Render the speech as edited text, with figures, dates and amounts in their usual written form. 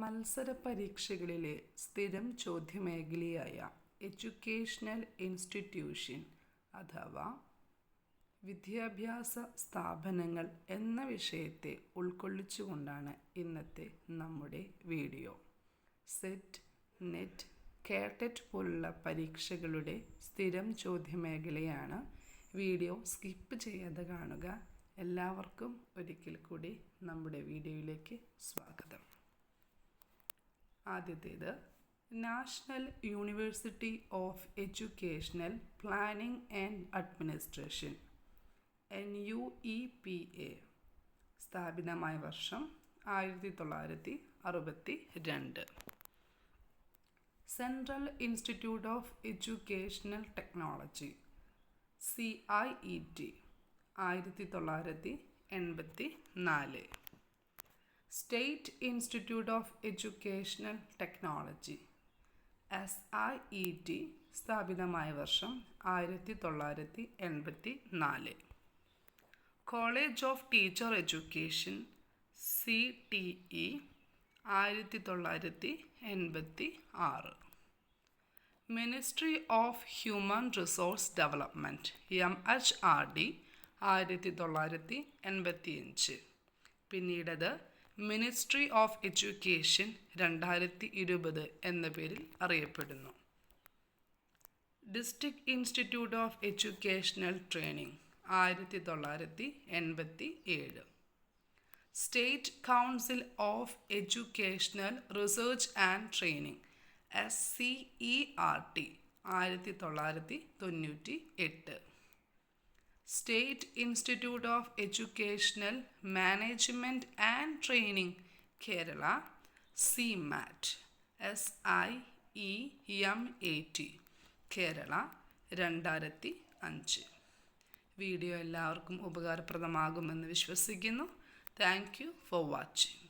മത്സര പരീക്ഷകളിലെ സ്ഥിരം ചോദ്യമേഖലയായ educational institution അഥവാ വിദ്യാഭ്യാസ സ്ഥാപനങ്ങൾ എന്ന വിഷയത്തെ ഉൾക്കൊള്ളിച്ചുകൊണ്ടാണ് ഇന്നത്തെ നമ്മുടെ വീഡിയോ. സെറ്റ്, നെറ്റ്, കേട്ടറ്റ് പോലുള്ള പരീക്ഷകളുടെ സ്ഥിരം ചോദ്യമേഖലയാണ്. വീഡിയോ സ്കിപ്പ് ചെയ്യാതെ കാണുക. എല്ലാവർക്കും ഒരിക്കൽ കൂടി നമ്മുടെ വീഡിയോയിലേക്ക് സ്വാഗതം. ആദ്യത്തേത് national university of educational planning and administration NUEPA. സ്ഥാപിതമായ വർഷം 1962. Central institute of educational technology CIET 1984. State institute of educational technology SIET സ്ഥാപിതമായ വർഷം 1984. College of teacher education CTE 1986. Ministry of human resource development MHRD 1985. പിന്നീടത് ministry of education 2020 എന്ന പേരിൽ അറിയപ്പെടുന്നു. District institute of educational training 1987. State council of educational research and training SCERT 1998. State institute of educational management and training Kerala CMAT SIEMAT Kerala 2005. Video എല്ലാവർക്കും ഉപകാരപ്രദമാകുമെന്ന് വിശ്വസിക്കുന്നു. Thank you for watching.